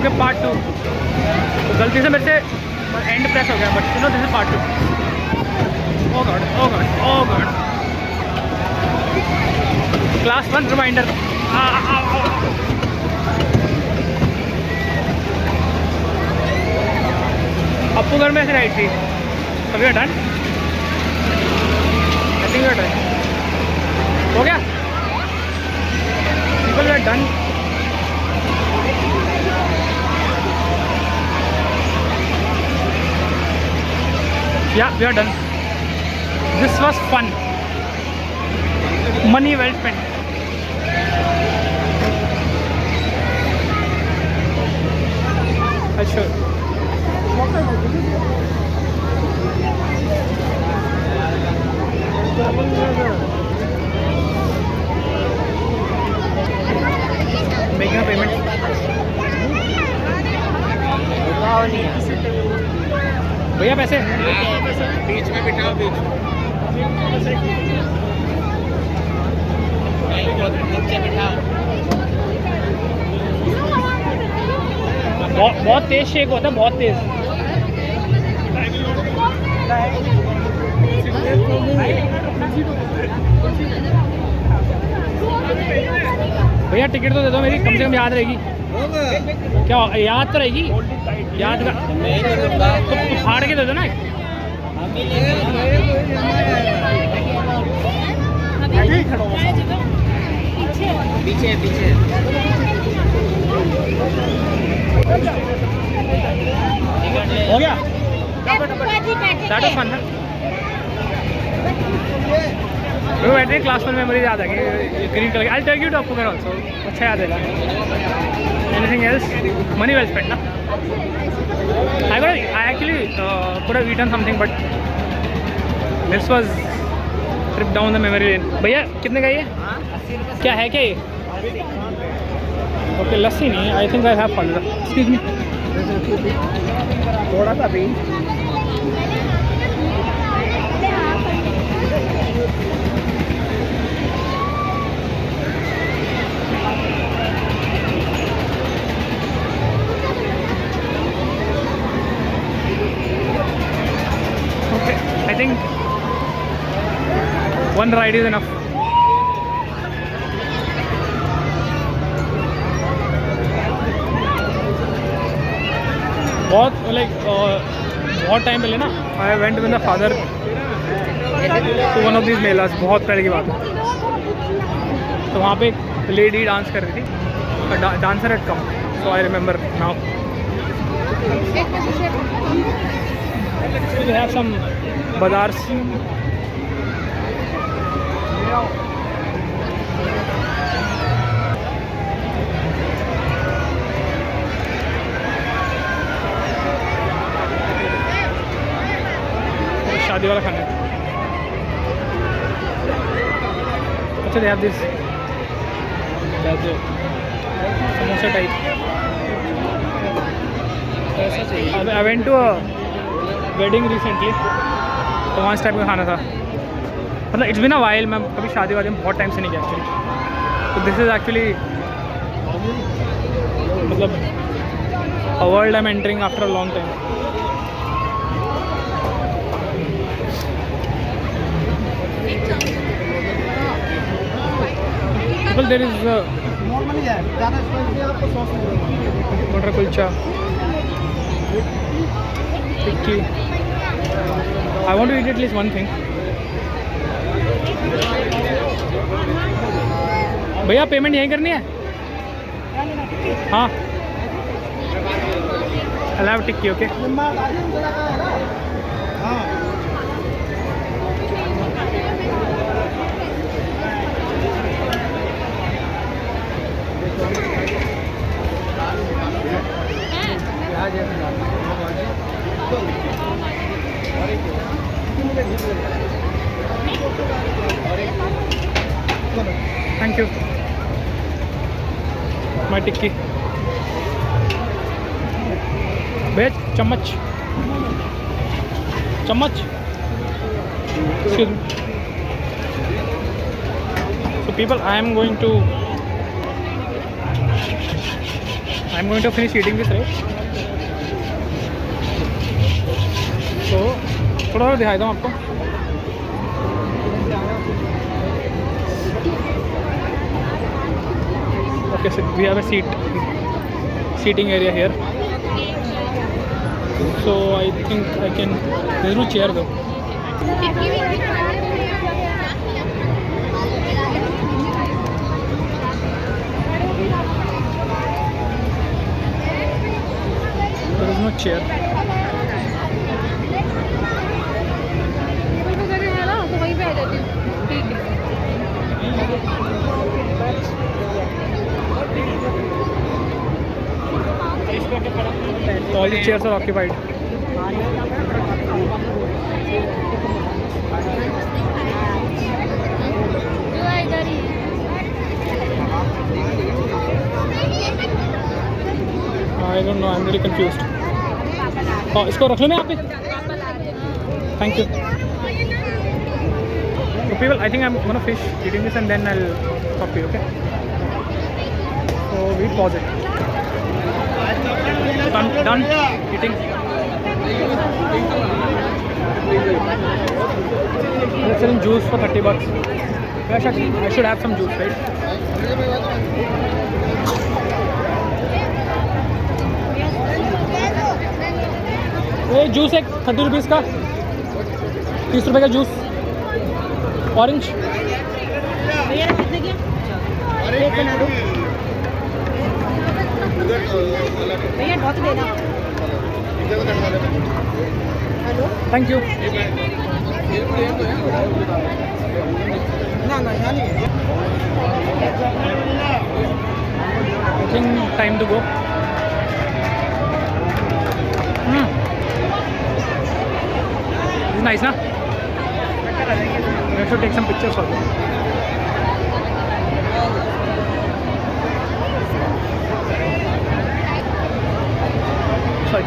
Okay part 2। तो गलती से मेरे से एंड प्रेस हो गया, but you know this is part 2। Oh God oh God oh God. Class 1 reminder. Appu Ghar में ऐसे राइट थी। अभी डन, आई थिंक डन हो गया। People are done. Yeah, we are done. This was fun. Money well spent. Sure. Making a payment. भैया पैसे बीच में बिठाओ, बीच में नीचे बिठाओ। बहुत तेज शेक होता है, बहुत तेज। भैया टिकट तो दे दो मेरी, कम से कम याद रहेगी। क्या याद तो रहेगी? याद का तो फाड़ के दे दो ना। पीछे पीछे हो गया। दैट इज फन ना। वो बैठे क्लास 1 मेमोरी याद आ गई, green colour. I take you to आपको घर ऑल्सो, अच्छा याद है। Anything else? Money well spent ना। I actually could have eaten something, but this was trip down the memory lane. भैया कितने का ये? क्या है क्या ये? ओके लस्सी नहीं है। I think I have falooda. Excuse me, थोड़ा सा भी। okay, I think one ride is enough. बहुत बहुत टाइम पहले ना, I went with the father to one of these melas. बहुत पहले की बात है। तो वहाँ पे एक लेडी डांस कर रही थी, dancer at come, so I remember now. We have some bazaars. शादी वाला खाना है। अच्छा they have this samosa type. I went to a wedding recently, तो वहाँ इस टाइप का खाना था। मतलब इट्स बिन अ वाइल, मैं कभी शादी वादी में बहुत टाइम से नहीं गया एक्चुअली। तो दिस इज़ एक्चुअली मतलब a world I am entering after a long time. Well, there is normally है, ज़्यादा स्पाइसी आपको सॉस मिलेगा। मटर कुलचा, टिक्की। I want to eat at least one thing. भैया पेमेंट यहीं करनी है? हाँ, I'll have टिक्की। ओके हाँ थैंक यू। माई टिक्की। भैया चम्मच, चम्मच। Excuse me. So people, I am going to I'm going to finish eating this, right? So थोड़ा और दिखाई दूँ आपको. Okay, so we have a seating area here. So I think I can. There's no chair though. There is no chair. तो वहीं पे आ जाती हूँ. ठीक है. All the chairs are occupied. इधर ही. I don't know. I'm really confused. Oh, इसको रख लो मैं यहाँ पे. Thank you. So people, I think I'm gonna finish eating this and then I'll talk to you. Okay. So we pause it. Done eating. They're selling juice for $30. I should have some juice, right? ये juice एक 30 rupees का, 30 रुपये का juice. Orange. भैया बहुत देना. Hello. Thank you. ना ना यहाँ नहीं है. I think time to go. This is nice, na? We should take some pictures also. Sorry.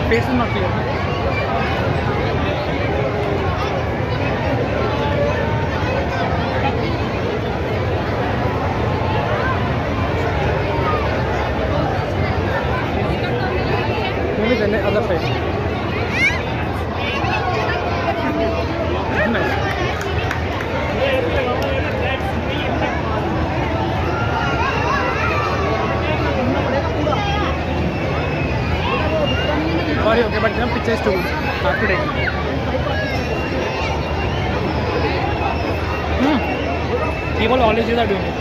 Face is not clear. Maybe the other side. Nice. Sorry, okay, but the picture is too good. Have to take. People always are doing it.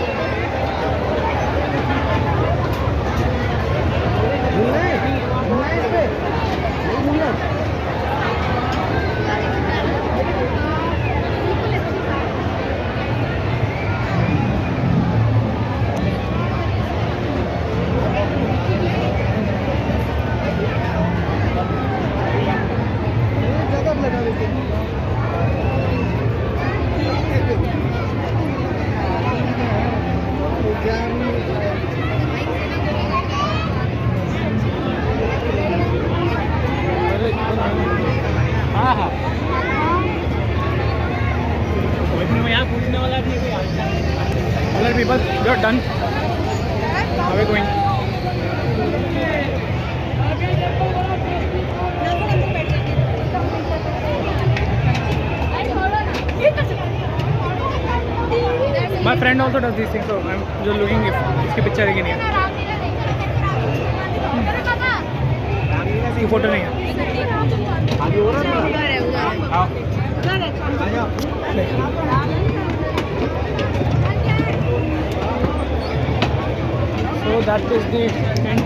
हाँ हाँ. पूछने वाला भी. Other people, you're done. How are we going? My friend also does these things, so I'm just looking if इसकी picture है कि नहीं है. इसकी फोटो नहीं है. हाँ. So that is the end.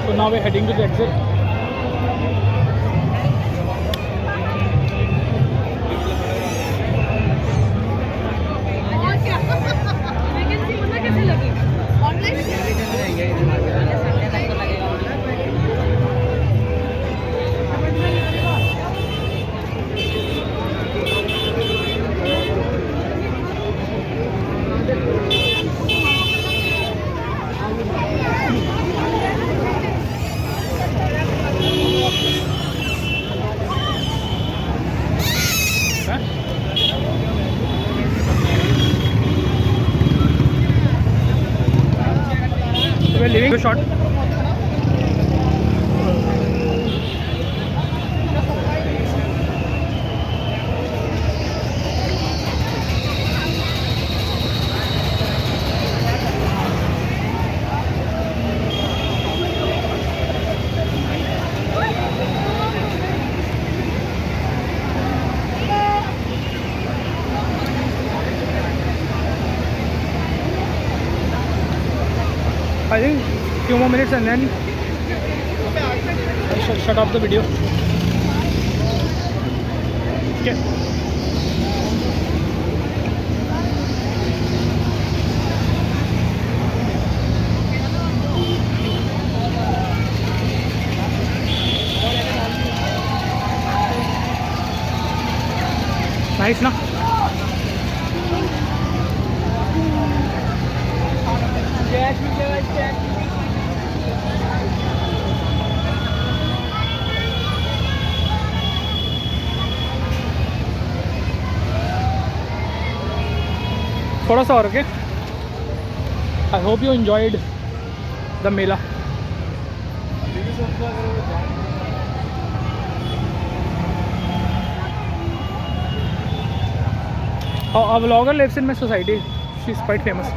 So now we're heading to the exit. give a shot. I think few more minutes and then I shall shut off the video. Okay. Nice, na? थोड़ा सा और, okay. I hope you enjoyed the Mela. A vlogger lives in my society. She's quite famous.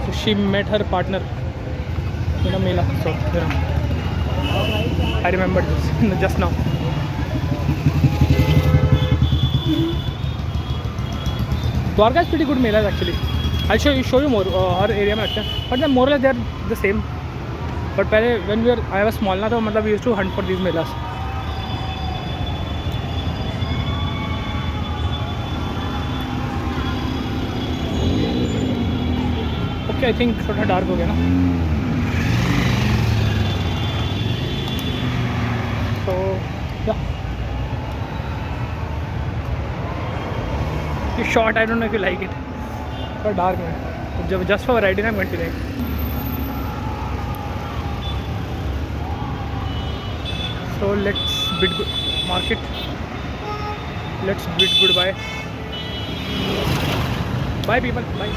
So she met her partner in a mela. So I remembered this just now. Dwarka is pretty good melas actually. I'll show you more. Her area में लगता है. But then more or less they are the same. But पहले when I was small ना तो मतलब we used to hunt for these melas. Okay, I think थोड़ा dark हो गया ना. So yeah. It's short. I don't know if you like it. But dark man. Just for riding I'm going to like. So let's bid market. Let's bid goodbye. Bye people. Bye.